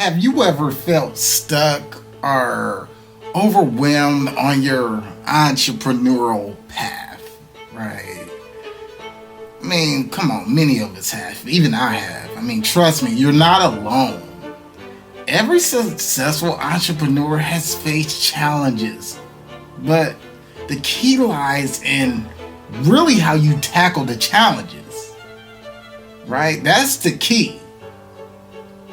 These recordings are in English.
Have you ever felt stuck or overwhelmed on your entrepreneurial path? Right? I mean, come on, many of us have. Even I have. I mean, trust me, you're not alone. Every successful entrepreneur has faced challenges, but the key lies in really how you tackle the challenges. Right? That's the key.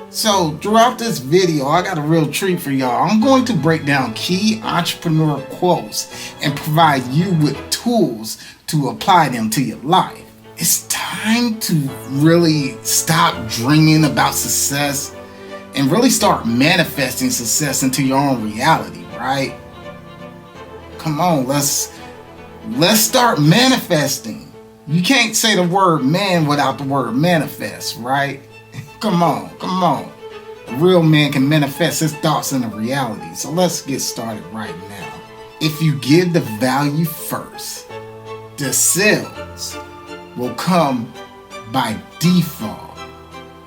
So throughout this video, I got a real treat for y'all. I'm going to break down key entrepreneur quotes and provide you with tools to apply them to your life. It's time to really stop dreaming about success and really start manifesting success into your own reality, right? Come on, let's start manifesting. You can't say the word man without the word manifest, right? Come on. A real man can manifest his thoughts into reality. So let's get started right now. If you give the value first, the sales will come by default.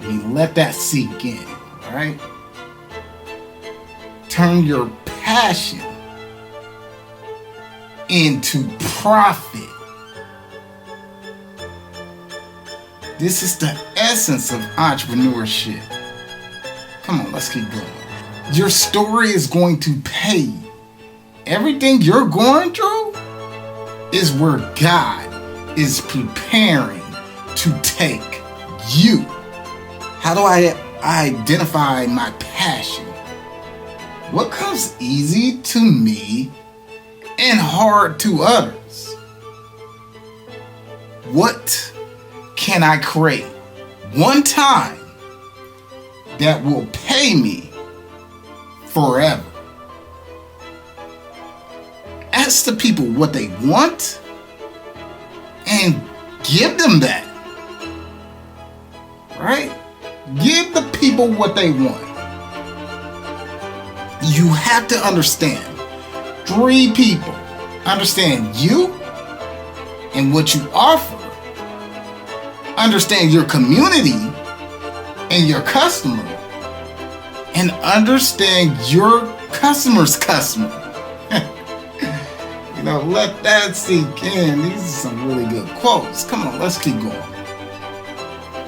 I mean, let that sink in, right? Turn your passion into profit. This is the essence of entrepreneurship. Come on, let's keep going. Your story is going to pay. Everything you're going through is where God is preparing to take you. How do I identify my passion? What comes easy to me and hard to others? What can I create one time that will pay me forever? Ask the people what they want and give them that. Right? Give the people what they want. You have to understand 3 people. Understand you and what you offer. Understand your community and your customer, and understand your customer's customer. Let that sink in. These are some really good quotes. Come on, let's keep going.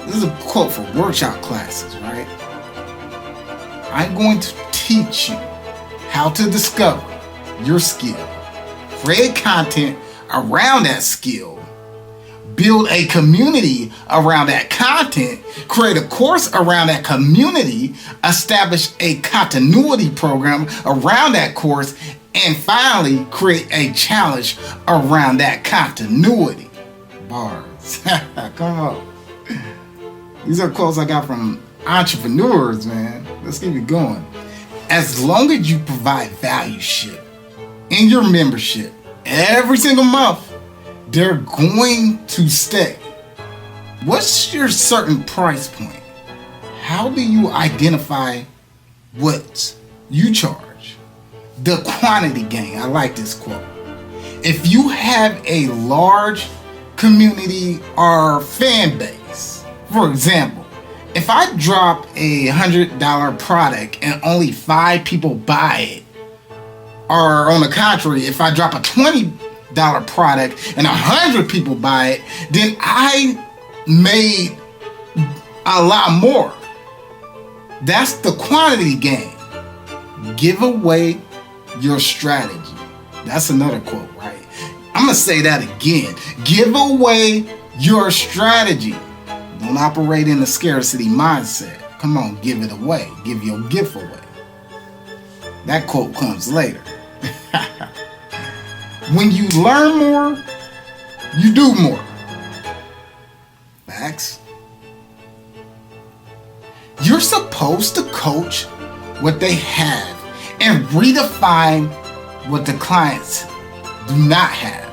This is a quote for workshop classes, right? I'm going to teach you how to discover your skill, create content around that skill, build a community around that content, create a course around that community, establish a continuity program around that course, and finally create a challenge around that continuity. Bars. Come on. These are quotes I got from entrepreneurs, man. Let's keep it going. As long as you provide value in your membership every single month, they're going to stay. What's your certain price point? How do you identify what you charge? The quantity game. I like this quote. If you have a large community or fan base, for example, if I drop a $100 product and only 5 people buy it, or on the contrary, if I drop a $20 product and 100 people buy it, then I made a lot more. That's the quantity game. Give away your strategy. That's another quote, right? I'm gonna say that again. Give away your strategy. Don't operate in the scarcity mindset. Come on, give it away. Give your gift away. That quote comes later. When you learn more, you do more. Facts. You're supposed to coach what they have and redefine what the clients do not have.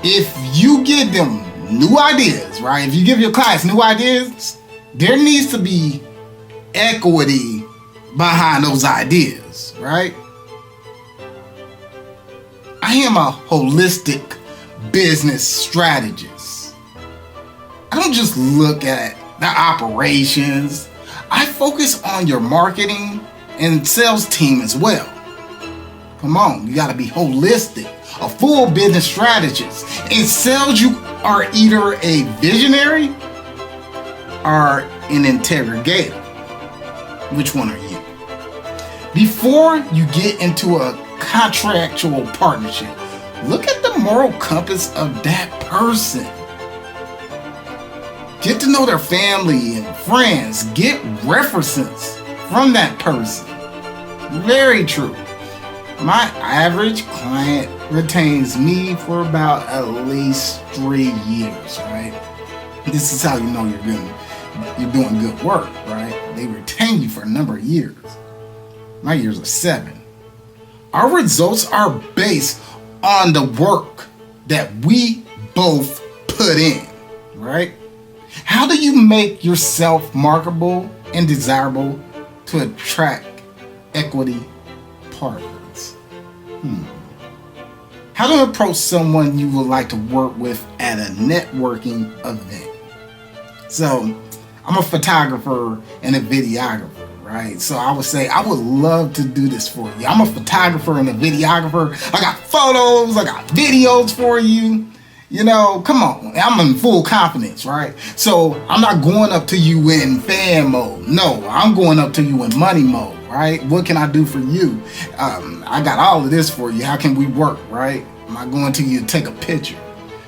If you give them new ideas, right? If you give your clients new ideas, there needs to be equity behind those ideas, right? I am a holistic business strategist. I don't just look at the operations. I focus on your marketing and sales team as well. Come on, you gotta be holistic, a full business strategist. In sales, you are either a visionary or an integrator. Which one are you? Before you get into a contractual partnership, look at the moral compass of that person. Get to know their family and friends. Get references from that person. Very true. My average client retains me for about at least 3 years, right? This is how you know you're doing good work, right? They retain you for a number of years. My years are 7. Our results are based on the work that we both put in, right? How do you make yourself marketable and desirable to attract equity partners? How to approach someone you would like to work with at a networking event. So, I'm a photographer and a videographer, right? So I would say I would love to do this for you. I'm a photographer and a videographer. I got photos, I got videos for you. You know, come on, I'm in full confidence, right? So I'm not going up to you in fan mode. No, I'm going up to you in money mode, right? What can I do for you? I got all of this for you. How can we work, right? I'm not going to you to take a picture.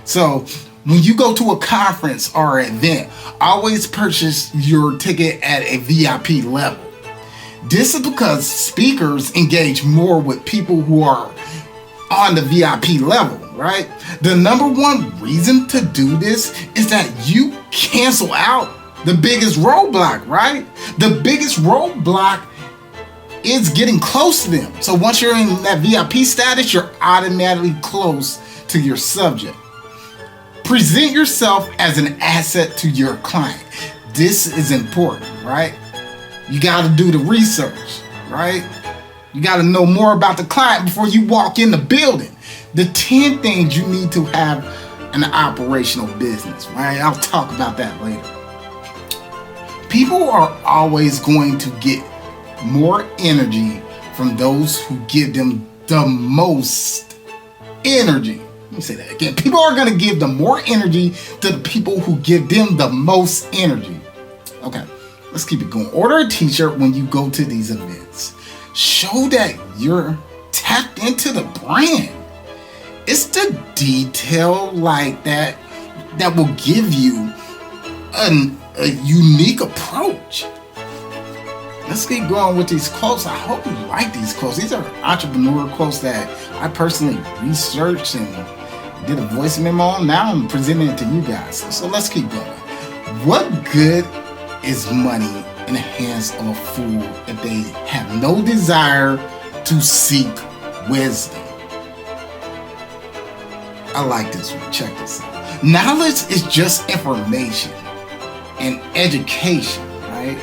So when you go to a conference or event, always purchase your ticket at a VIP level. This is because speakers engage more with people who are on the VIP level, right? The number one reason to do this is that you cancel out the biggest roadblock, right? The biggest roadblock is getting close to them. So once you're in that VIP status, you're automatically close to your subject. Present yourself as an asset to your client. This is important, right? You got to do the research, right? You got to know more about the client before you walk in the building. The 10 things you need to have an operational business, right? I'll talk about that later. People are always going to get more energy from those who give them the most energy. Let me say that again. People are going to give them more energy to the people who give them the most energy. Okay, let's keep it going. Order a t-shirt when you go to these events. Show that you're tapped into the brand. It's the detail like that that will give you a unique approach. Let's keep going with these quotes. I hope you like these quotes. These are entrepreneurial quotes that I personally researched and did a voice memo on. Now I'm presenting it to you guys. So let's keep going. What good is money in the hands of a fool if they have no desire to seek wisdom? I like this one. Check this out. Knowledge is just information and education, right?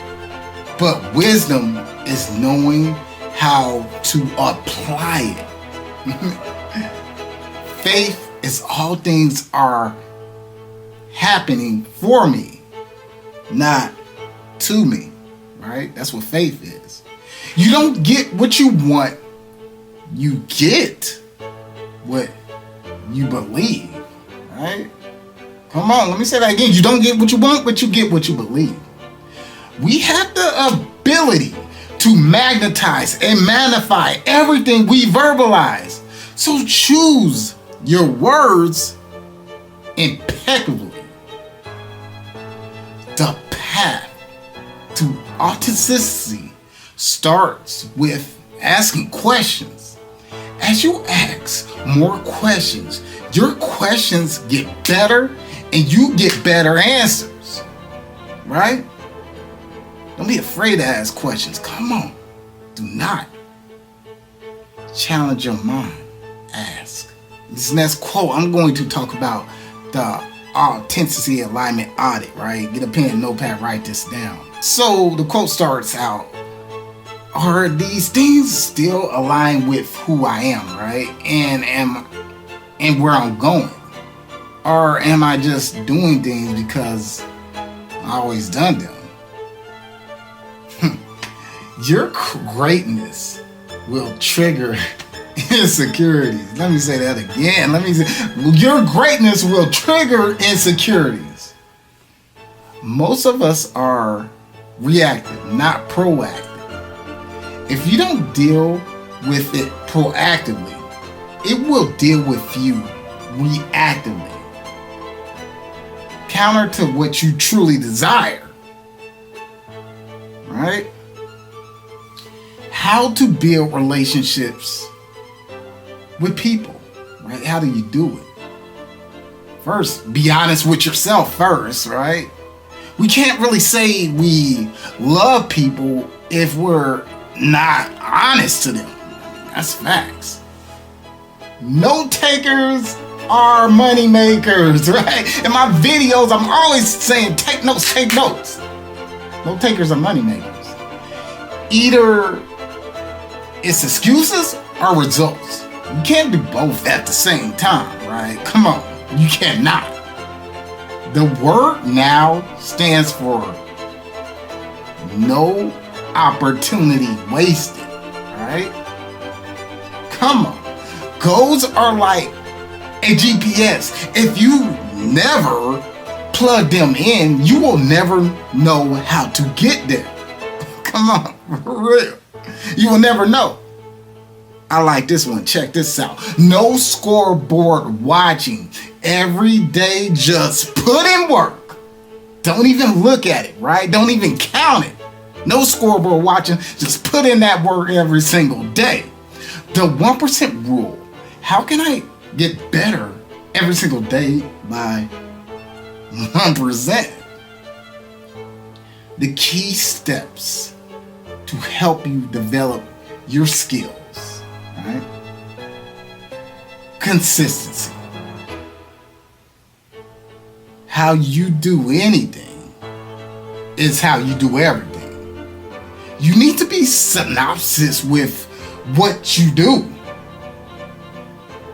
But wisdom is knowing how to apply it. Faith is all things are happening for me, not to me, right? That's what faith is. You don't get what you want, you get what you believe, right? Come on, let me say that again. You don't get what you want, but you get what you believe. We have the ability to magnetize and magnify everything we verbalize. So choose your words impeccably. The path to authenticity starts with asking questions. As you ask more questions, your questions get better and you get better answers, right? Don't be afraid to ask questions. Come on. Do not challenge your mind. Ask. This next quote, I'm going to talk about the authenticity alignment audit, right? Get a pen and notepad, write this down. So the quote starts out, are these things still aligned with who I am, right? And where I'm going? Or am I just doing things because I always done them? Your greatness will trigger insecurities. Let me say that again. Your greatness will trigger insecurities. Most of us are reactive, not proactive. If you don't deal with it proactively, it will deal with you reactively. Counter to what you truly desire. Right? How to build relationships with people. Right? How do you do it? First, be honest with yourself first, right? We can't really say we love people if we're not honest to them. That's facts. Note takers are money makers, right? In my videos, I'm always saying, take notes, take notes. Note takers are money makers. Either it's excuses or results. You can't do both at the same time, right? Come on, you cannot. The word now stands for no opportunity wasted, right? Come on. Goals are like a GPS. If you never plug them in, you will never know how to get there. Come on, for real. You will never know. I like this one. Check this out. No scoreboard watching. Every day, just put in work. Don't even look at it, right? Don't even count it. No scoreboard watching. Just put in that work every single day. The 1% rule. How can I get better every single day by 1%? The key steps to help you develop your skills, right? Consistency. How you do anything is how you do everything. You need to be synopsis with what you do.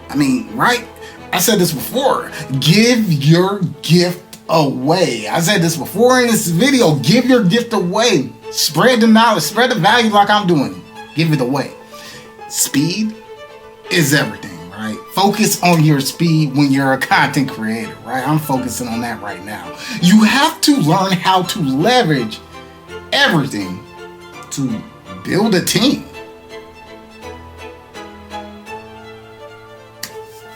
I mean, right? I said this before. Give your gift away. I said this before in this video. Give your gift away. Spread the knowledge. Spread the value like I'm doing. Give it away. Speed is everything, right? Focus on your speed when you're a content creator, right? I'm focusing on that right now. You have to learn how to leverage everything to build a team.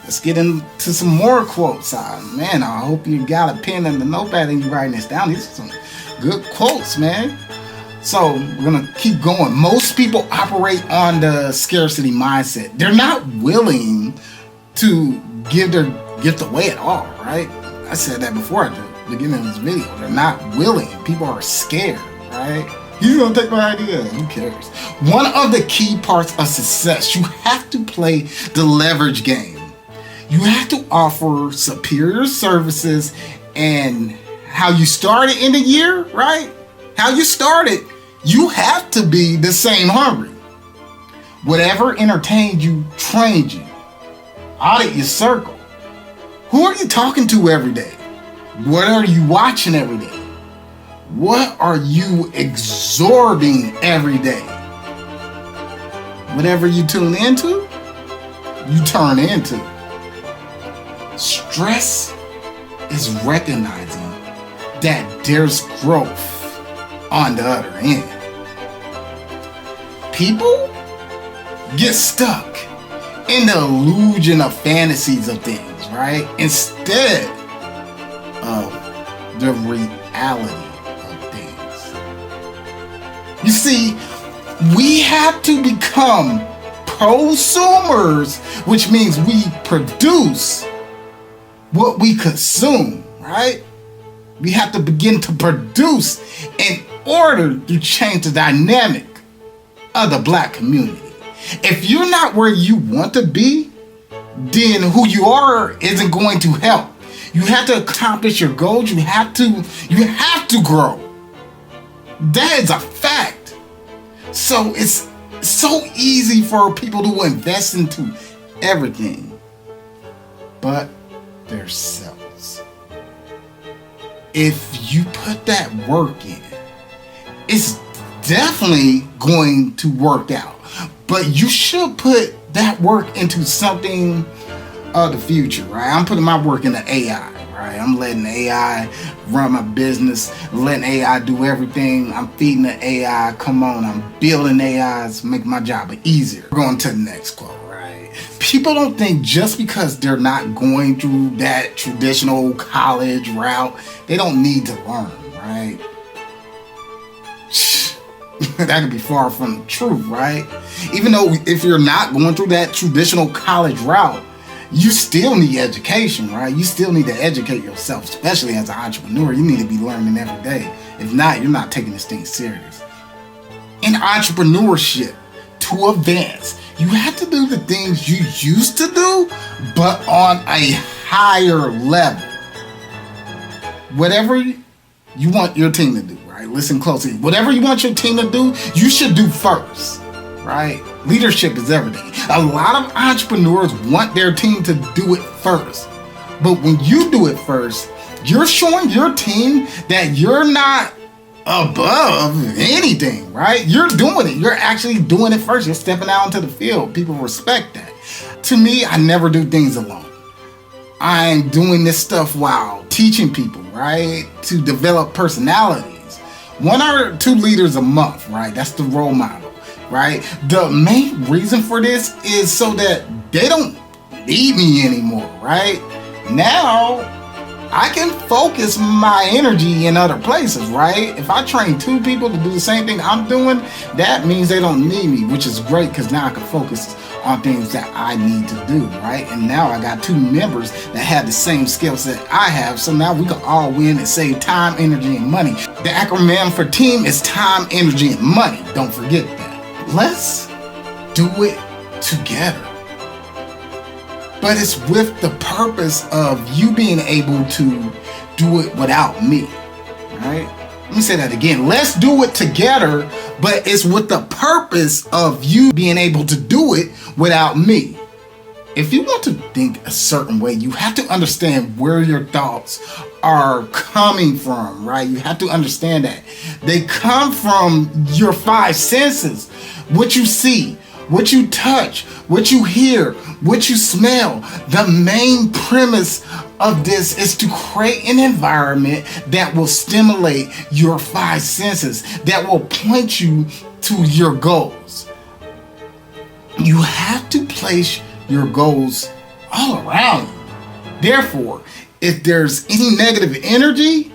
Let's get into some more quotes. Man, I hope you got a pen and a notepad and you're writing this down. These are some good quotes, man. So we're going to keep going. Most people operate on the scarcity mindset. They're not willing to give their gift away at all, right? I said that before at the beginning of this video. They're not willing. People are scared, right? He's going to take my idea. Who cares? One of the key parts of success, you have to play the leverage game. You have to offer superior services, and how you started in the year, right? How you started, you have to be the same hungry. Whatever entertained you, trained you. Audit your circle. Who are you talking to every day? What are you watching every day? What are you absorbing every day? Whatever you tune into, you turn into. Stress is recognizing that there's growth on the other end. People get stuck in the illusion of fantasies of things, right? Instead of the reality of things. You see, we have to become prosumers, which means we produce what we consume, right? We have to begin to produce in order to change the dynamic of the Black community. If you're not where you want to be, then who you are isn't going to help. You have to accomplish your goals. You have to grow. That is a fact. So it's so easy for people to invest into everything but themselves. If you put that work in, it's definitely going to work out. But you should put that work into something of the future, right? I'm putting my work into AI, right? I'm letting AI run my business, letting AI do everything. I'm feeding the AI. Come on, I'm building AIs, making my job easier. We're going to the next quote, right? People don't think just because they're not going through that traditional college route, they don't need to learn, right? That could be far from the truth, right? Even though if you're not going through that traditional college route, you still need education, right? You still need to educate yourself, especially as an entrepreneur. You need to be learning every day. If not, you're not taking this thing serious. In entrepreneurship, to advance, you have to do the things you used to do, but on a higher level. Whatever you want your team to do, right? Listen closely. Whatever you want your team to do, you should do first, right? Leadership is everything. A lot of entrepreneurs want their team to do it first. But when you do it first, you're showing your team that you're not above anything, right? You're doing it. You're actually doing it first. You're stepping out into the field. People respect that. To me, I never do things alone. I'm doing this stuff while teaching people, right? To develop personalities. 1 or 2 leaders a month, right? That's the role model, right? The main reason for this is so that they don't need me anymore, right? Now, I can focus my energy in other places, right? If I train 2 people to do the same thing I'm doing, that means they don't need me, which is great because now I can focus on things that I need to do, right? And now I got 2 members that have the same skill set I have, so now we can all win and save time, energy, and money. The acronym for team is time, energy, and money. Don't forget that. Let's do it together. But it's with the purpose of you being able to do it without me, right? Let me say that again. Let's do it together, but it's with the purpose of you being able to do it without me. If you want to think a certain way, you have to understand where your thoughts are coming from, right? You have to understand that. They come from your 5 senses. What you see, what you touch, what you hear, what you smell. The main premise of this is to create an environment that will stimulate your 5 senses, that will point you to your goals. You have to place your goals all around you. Therefore, if there's any negative energy,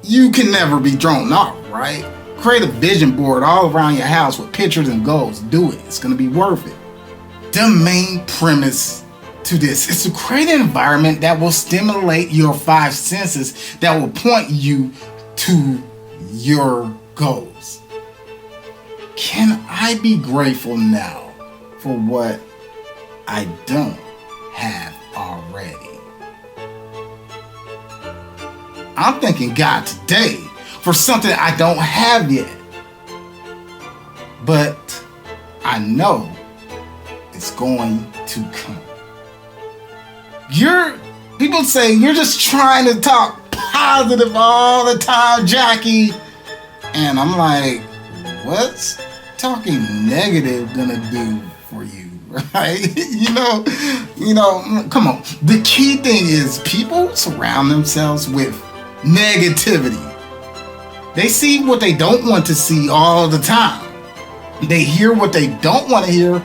you can never be drawn off, right? Create a vision board all around your house with pictures and goals. Do it. It's going to be worth it. The main premise to this is to create an environment that will stimulate your 5 senses, that will point you to your goals. Can I be grateful now for what I don't have already? I'm thanking God today for something I don't have yet, but I know it's going to come. People say you're just trying to talk positive all the time, Jackie. And I'm like, what's talking negative gonna do for you, right? you know, come on. The key thing is people surround themselves with negativity. They see what they don't want to see all the time. They hear what they don't want to hear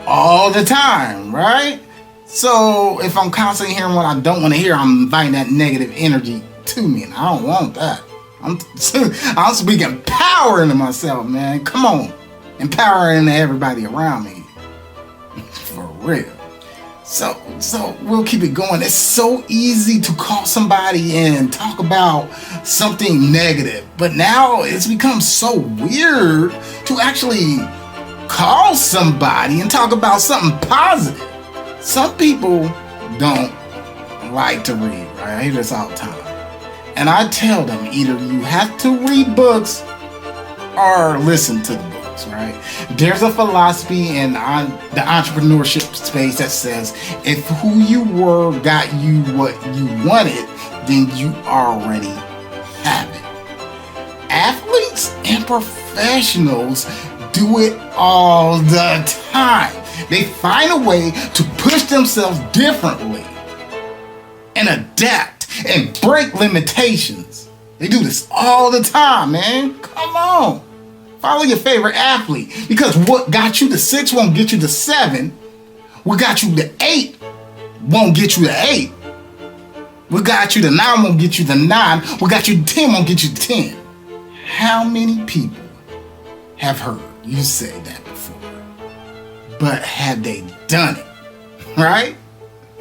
all the time, right? So if I'm constantly hearing what I don't want to hear, I'm inviting that negative energy to me, and I don't want that. I'm speaking power into myself, man. Come on. Empower into everybody around me. For real. So we'll keep it going. It's so easy to call somebody and talk about something negative, but now it's become so weird to actually call somebody and talk about something positive. Some people don't like to read, right? I hear this all the time. And I tell them either you have to read books or listen to the books, right? There's a philosophy in the entrepreneurship space that says if who you were got you what you wanted, then you already have it. Athletes and professionals professionals do it all the time. They find a way to push themselves differently and adapt and break limitations. They do this all the time, man. Come on. Follow your favorite athlete, because what got you to 6 won't get you to 7. What got you to 8 won't get you to 8. What got you to 9 won't get you to 9. What got you to 10 won't get you to 10. How many people have heard you say that before? But have they done it? Right?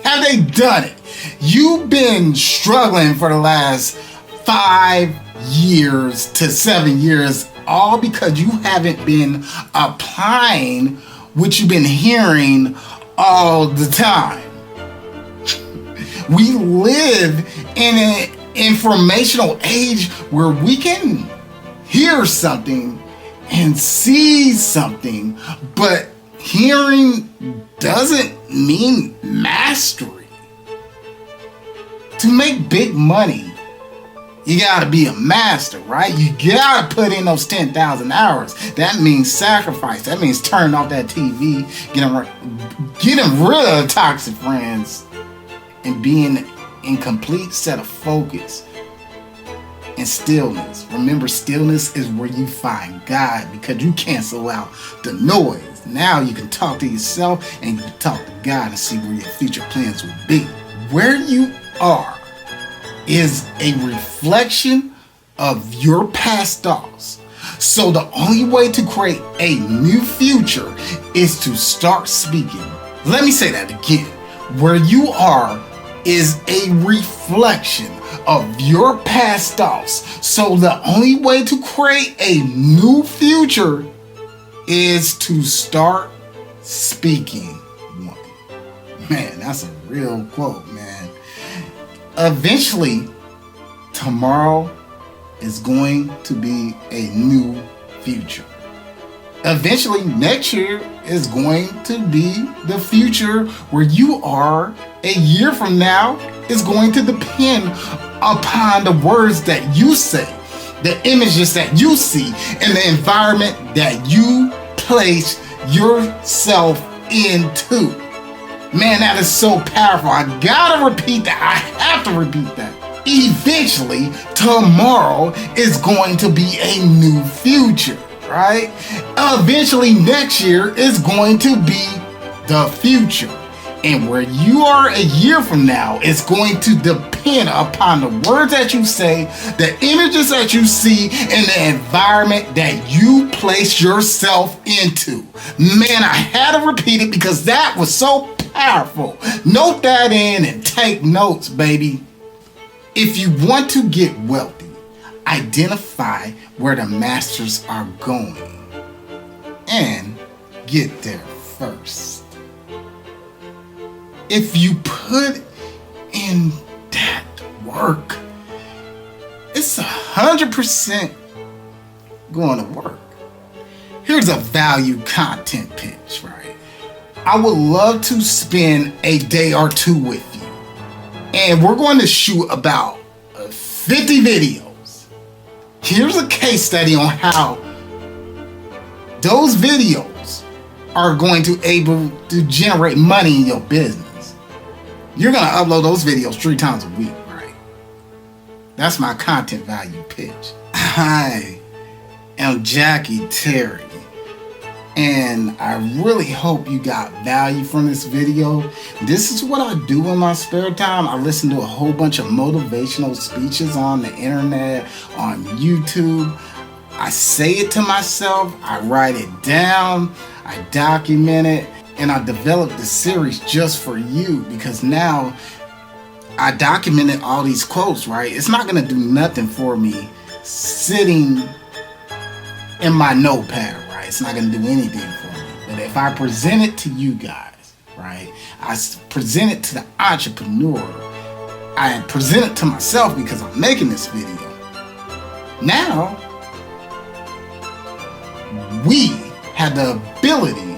Have they done it? You've been struggling for the last 5 years to 7 years, all because you haven't been applying what you've been hearing all the time. We live in an informational age where we can hear something and see something, but hearing doesn't mean mastery. To make big money, you gotta be a master, right? You gotta put in those 10,000 hours. That means sacrifice. That means turning off that TV, getting rid of toxic friends, and being in complete set of focus and stillness. Remember, stillness is where you find God, because you cancel out the noise. Now you can talk to yourself and you can talk to God and see where your future plans will be. Where you are is a reflection of your past thoughts. So the only way to create a new future is to start speaking. Let me say that again. Where you are is a reflection of your past thoughts. So the only way to create a new future is to start speaking. Man, that's a real quote, man. Eventually, tomorrow is going to be a new future. Eventually, next year is going to be the future where you are a year from now is going to depend upon the words that you say, the images that you see, and the environment that you place yourself into. Man, that is so powerful. I gotta repeat that. I have to repeat that. Eventually, tomorrow is going to be a new future, right? Eventually, next year is going to be the future. And where you are a year from now is going to depend upon the words that you say, the images that you see, and the environment that you place yourself into. Man, I had to repeat it because that was so powerful. Note that in and take notes, baby. If you want to get wealthy, identify where the masters are going and get there first. If you put in that work, it's 100% going to work. Here's a value content pitch, right? I would love to spend a day or two with you. And we're going to shoot about 50 videos. Here's a case study on how those videos are going to able to generate money in your business. You're going to upload those videos 3 times a week, right? That's my content value pitch. I am Jackie Terry, and I really hope you got value from this video. This is what I do in my spare time. I listen to a whole bunch of motivational speeches on the internet, on YouTube. I say it to myself, I write it down, I document it, and I developed this series just for you because now I documented all these quotes, right? It's not going to do nothing for me sitting in my notepad, right? It's not going to do anything for me. But if I present it to you guys, right? I present it to the entrepreneur. I present it to myself because I'm making this video. Now, we have the ability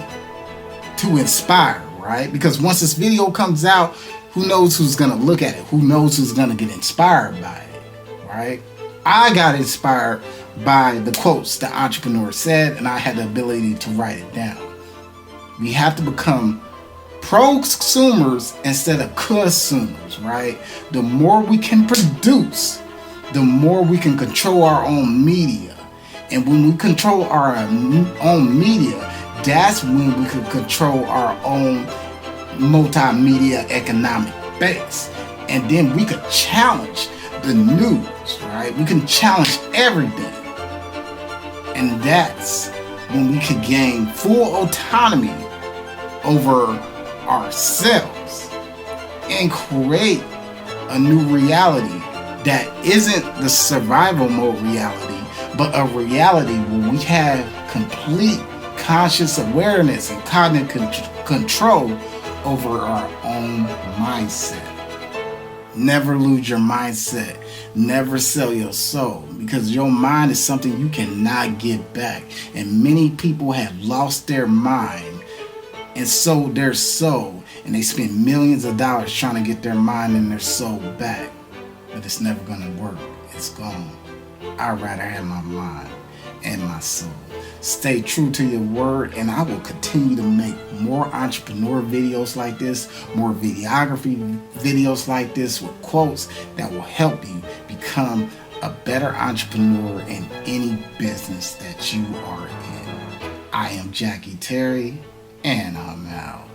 to inspire, right? Because once this video comes out, who knows who's gonna look at it? Who knows who's gonna get inspired by it, right? I got inspired by the quotes the entrepreneur said, and I had the ability to write it down. We have to become prosumers instead of consumers, right? The more we can produce, the more we can control our own media. And when we control our own media, that's when we can control our own multimedia economic base. And then we could challenge the news, right? We can challenge everything. And that's when we could gain full autonomy over ourselves and create a new reality that isn't the survival mode reality, but a reality where we have complete conscious awareness and cognitive control over our own mindset. Never lose your mindset. Never sell your soul, because your mind is something you cannot get back. And many people have lost their mind and sold their soul, and they spend millions of dollars trying to get their mind and their soul back. But it's never going to work. It's gone. I'd rather have my mind and my soul. Stay true to your word, and I will continue to make more entrepreneur videos like this, more videography videos like this with quotes that will help you become a better entrepreneur in any business that you are in. I am Jackie Terry, and I'm out.